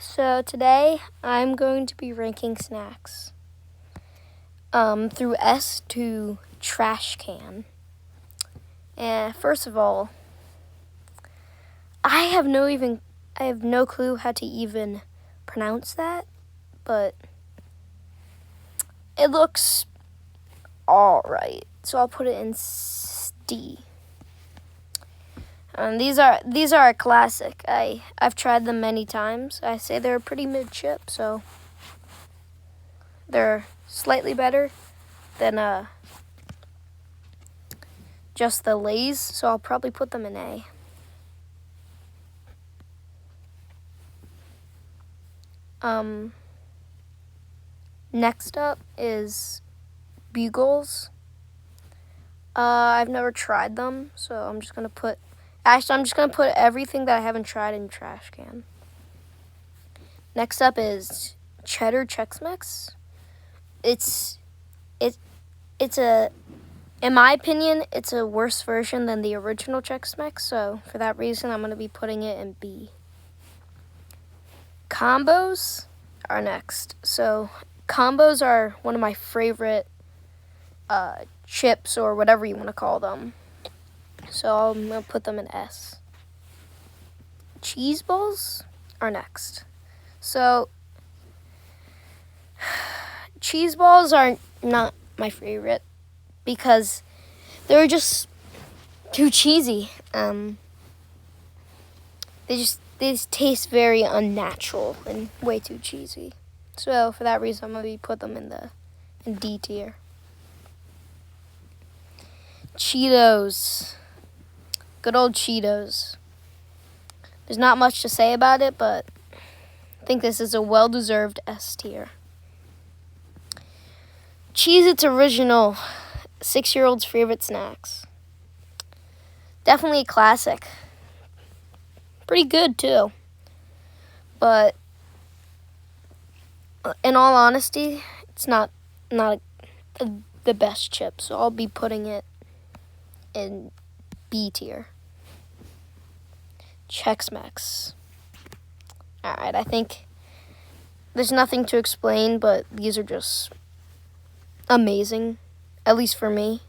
So today I'm going to be ranking snacks through S to trash can. And first of all, I have no clue how to even pronounce that, but it looks all right. So I'll put it in D. These are a classic. I've tried them many times. I say they're a pretty mid chip, so they're slightly better than just the Lay's, so I'll probably put them in A. Next up is Bugles. I've never tried them, so I'm just gonna put everything that I haven't tried in trash can. Next up is Cheddar Chex Mix. In my opinion, it's a worse version than the original Chex Mix, so for that reason, I'm gonna be putting it in B. Combos are next. So combos are one of my favorite chips, or whatever you want to call them. So I'm going to put them in S. Cheese balls are next. So cheese balls are not my favorite because they're just too cheesy. They just taste very unnatural and way too cheesy. So for that reason, I'm going to put them in D tier. Cheetos. Good old Cheetos. There's not much to say about it, but I think this is a well-deserved S tier. Cheez-Its Original. 6-year-olds' favorite snacks. Definitely a classic. Pretty good, too. But in all honesty, it's not the best chip, so I'll be putting it in B tier. Chex Mix. Alright, I think there's nothing to explain, but these are just amazing, at least for me.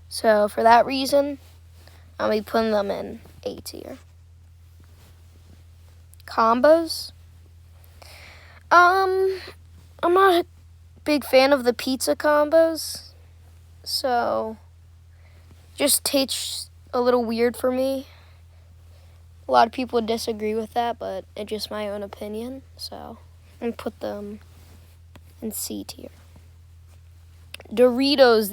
So for that reason, I'll be putting them in A tier. Combos. I'm not a big fan of the pizza combos, so just tastes a little weird for me. A lot of people disagree with that, but it's just my own opinion, so I'm gonna put them in C tier. Doritos,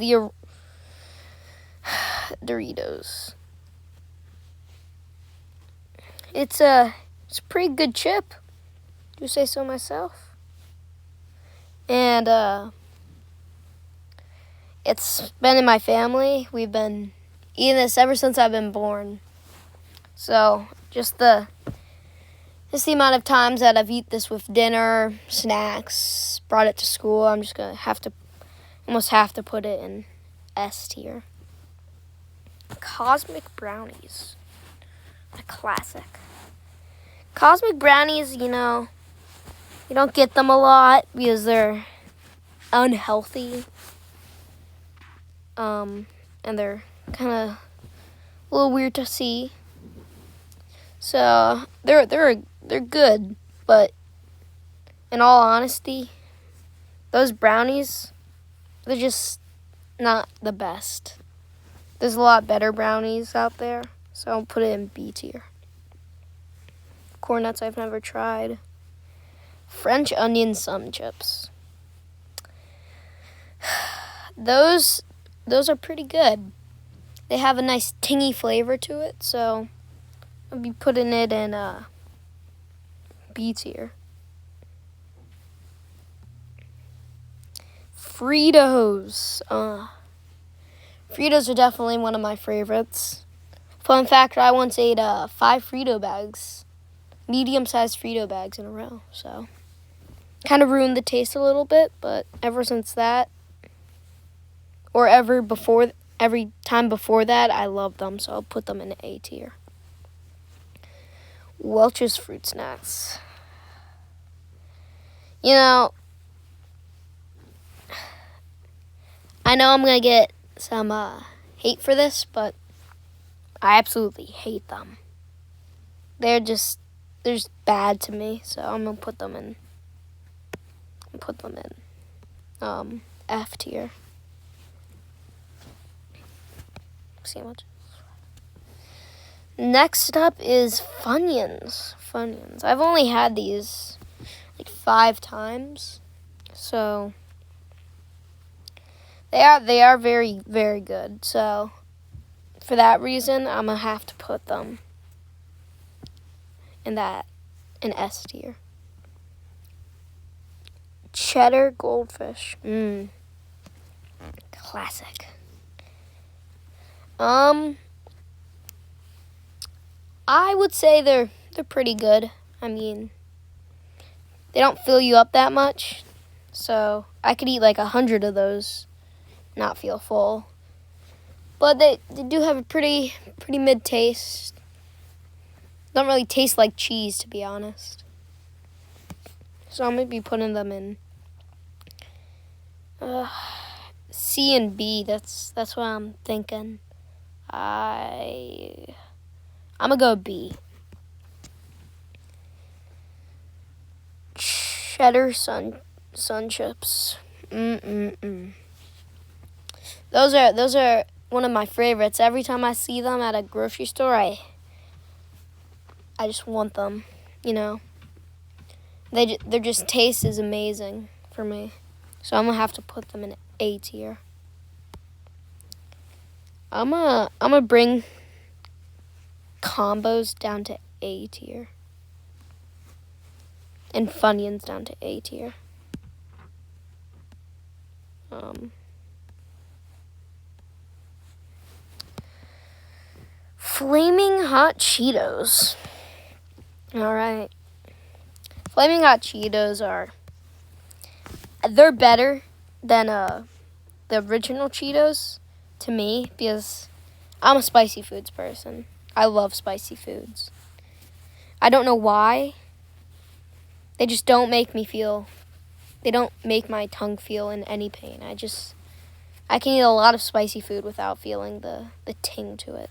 Doritos. It's a pretty good chip. Do say so myself. And it's been in my family. We've been eating this ever since I've been born. So just the amount of times that I've eaten this with dinner, snacks, brought it to school, I'm just gonna almost have to put it in S tier. Cosmic Brownies, a classic. Cosmic Brownies, you don't get them a lot because they're unhealthy. And they're kind of a little weird to see. So they're good, but in all honesty, those brownies, they're just not the best. There's a lot better brownies out there, so I'll put it in B tier. Corn Nuts I've never tried. French onion sun chips. Those are pretty good. They have a nice tingy flavor to it, so I'll be putting it in B tier. Fritos. Fritos are definitely one of my favorites. Fun fact, I once ate 5 Frito bags, medium-sized Frito bags in a row, so kind of ruined the taste a little bit, but ever since that, or every time before that, I love them, so I'll put them in A tier. Welch's Fruit Snacks. You know, I know I'm going to get some hate for this, but I absolutely hate them. They're just bad to me, so I'm going to put them in F tier. See how much. Next up is Funyuns. I've only had these like 5 times, so they are very, very good. So for that reason, I'm gonna have to put them in S tier. Cheddar Goldfish, classic. I would say they're pretty good. I mean, they don't fill you up that much, so I could eat like 100 of those, not feel full. But they do have a pretty mid taste. Don't really taste like cheese, to be honest. So I'm gonna be putting them in C and B. That's what I'm thinking. I'm gonna go B. Cheddar Sun Chips. Those are one of my favorites. Every time I see them at a grocery store, I just want them. You know, their just taste is amazing for me. So I'm gonna have to put them in A tier. I'm gonna bring combos down to A tier. And Funyuns down to A tier. Flaming Hot Cheetos. Alright. Flaming Hot Cheetos they're better than the original Cheetos to me, because I'm a spicy foods person. I love spicy foods. I don't know why. They just don't make me feel, they don't make my tongue feel in any pain. I can eat a lot of spicy food without feeling the ting to it.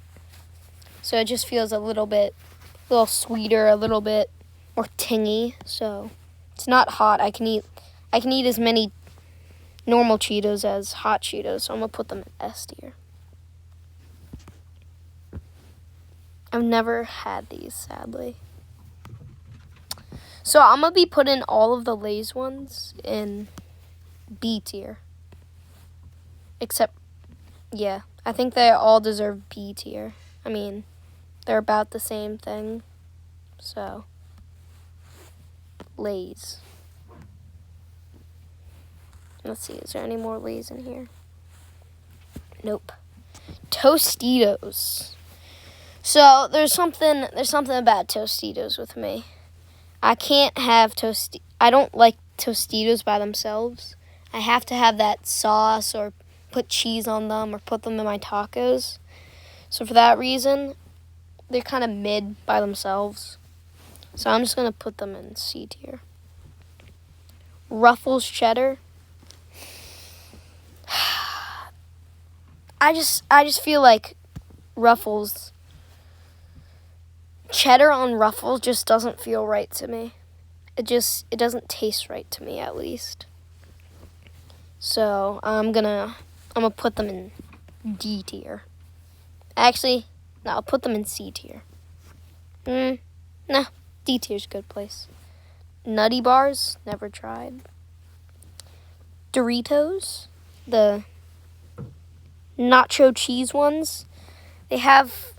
So it just feels a little sweeter, a little bit more tingy. So it's not hot. I can eat as many normal Cheetos as hot Cheetos. So I'm gonna put them in S tier. I've never had these, sadly. So I'm gonna be putting all of the Lay's ones in B tier. Except, yeah, I think they all deserve B tier. I mean, they're about the same thing. So, Lay's. Let's see, is there any more Lay's in here? Nope. Tostitos. So, there's something about Tostitos with me. I can't have I don't like Tostitos by themselves. I have to have that sauce or put cheese on them or put them in my tacos. So for that reason, they're kind of mid by themselves. So I'm just going to put them in C tier. Ruffles Cheddar. I just feel like Ruffles, cheddar on Ruffles just doesn't feel right to me. It doesn't taste right to me, at least. So I'm gonna put them in D tier. Actually, no, I'll put them in C tier. Nah, D tier's a good place. Nutty Bars, never tried. Doritos, the nacho cheese ones, they have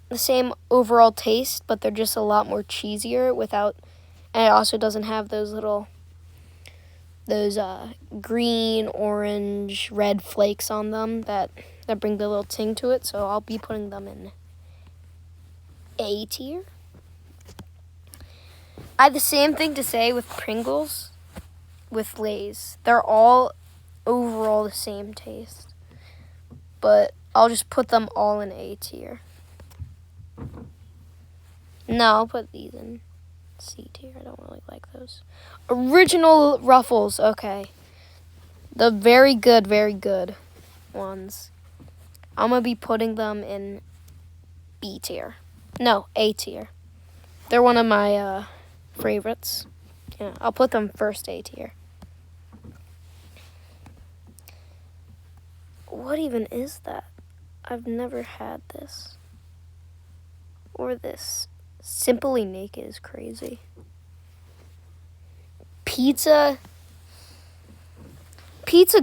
the same overall taste, but they're just a lot more cheesier and it also doesn't have those green, orange, red flakes on them that bring the little ting to it. So I'll be putting them in A tier. I have the same thing to say with Pringles, with Lay's. They're all overall the same taste, but I'll just put them all in A tier. No, I'll put these in C tier. I don't really like those. Original Ruffles. Okay. The very good ones. I'm going to be putting them in B tier. No, A tier. They're one of my favorites. Yeah, I'll put them first A tier. What even is that? I've never had this. Or this. Simply Naked is crazy. Pizza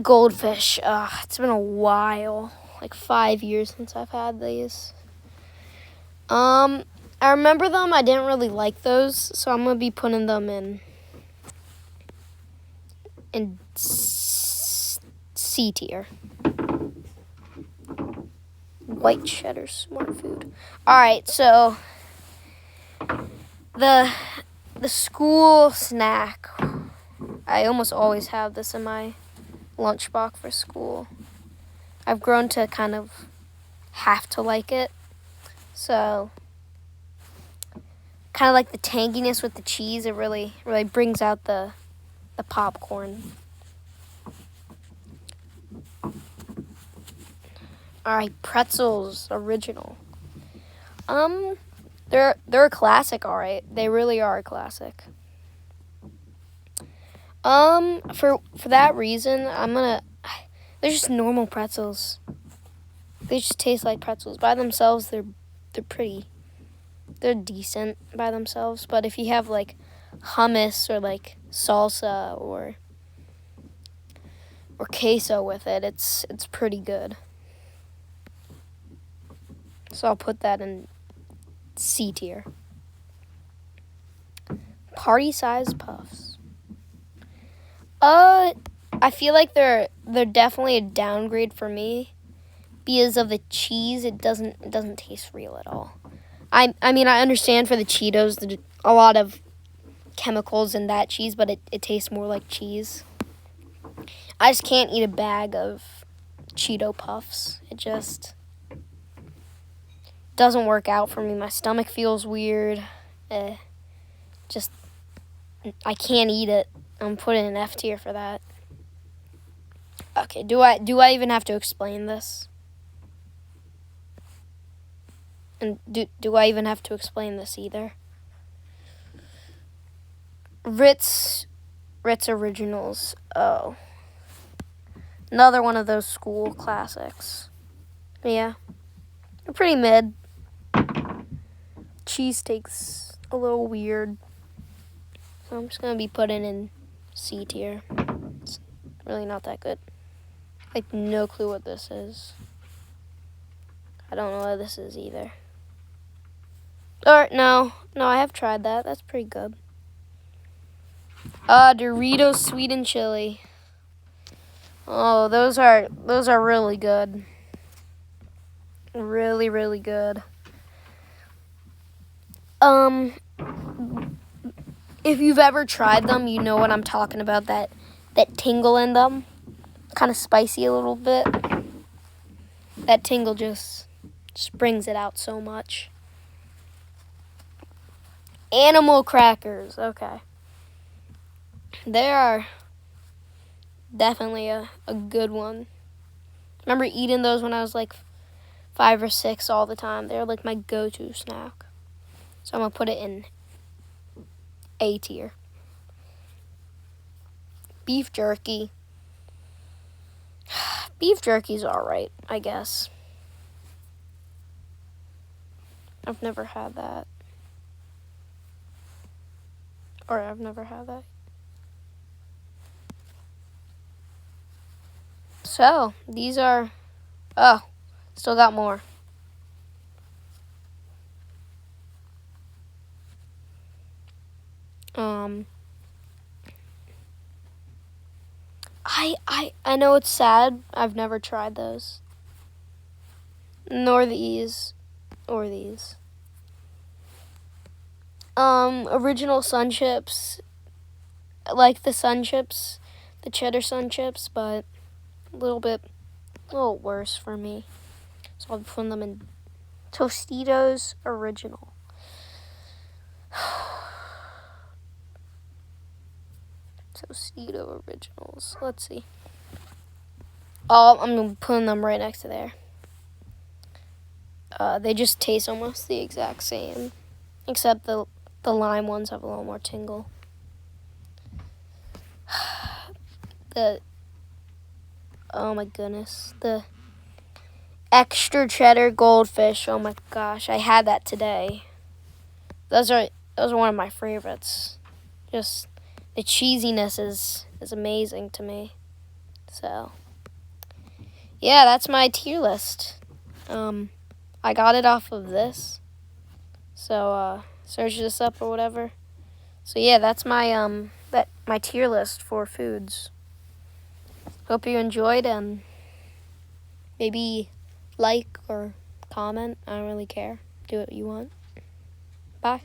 Goldfish. It's been a while. Like 5 years since I've had these. I remember them. I didn't really like those, so I'm gonna be putting them in C tier. White cheddar smart food. All right, so the school snack. I almost always have this in my lunchbox for school. I've grown to kind of have to like it. So kind of like the tanginess with the cheese. It really brings out the popcorn. All right, pretzels original. They're a classic. All right, they really are a classic. For that reason, they're just normal pretzels. They just taste like pretzels by themselves. They're decent by themselves. But if you have like hummus or like salsa or queso with it, it's pretty good. So I'll put that in C tier. Party size puffs. I feel like they're definitely a downgrade for me because of the cheese. It doesn't taste real at all. I mean, I understand for the Cheetos, there's a lot of chemicals in that cheese, but it tastes more like cheese. I just can't eat a bag of Cheeto Puffs. It just doesn't work out for me. My stomach feels weird. I can't eat it. I'm putting an F tier for that. Okay, do I even have to explain this? And do I even have to explain this either? Ritz Originals. Oh. Another one of those school classics. Yeah. They're pretty mid. Cheese tastes a little weird. So I'm just going to be putting in C tier. It's really not that good. Like, no clue what this is. I don't know what this is either. Or, no, I have tried that. That's pretty good. Doritos Sweet and Chili. Oh, those are really good. Really, really good. If you've ever tried them, you know what I'm talking about. That tingle in them. Kind of spicy a little bit. That tingle just brings it out so much. Animal crackers. Okay. They are definitely a good one. I remember eating those when I was like 5 or 6 all the time. They're like my go-to snack. So I'm going to put it in A tier. Beef jerky. Beef jerky's alright, I guess. I've never had that. Or I've never had that. So, these are... Oh, still got more. I know it's sad. I've never tried those. Nor these. Or these. Original Sun Chips. I like the Sun Chips. The cheddar Sun Chips, but a little worse for me. So I'll put them in Tostitos Original. Tostito Originals. Let's see. Oh, I'm putting them right next to there. They just taste almost the exact same, except the lime ones have a little more tingle. Oh my goodness, the extra cheddar goldfish. Oh my gosh, I had that today. Those are one of my favorites. Just the cheesiness is amazing to me. So yeah, that's my tier list. I got it off of this. So search this up or whatever. So yeah, that's my my tier list for foods. Hope you enjoyed, and maybe like or comment. I don't really care. Do what you want. Bye.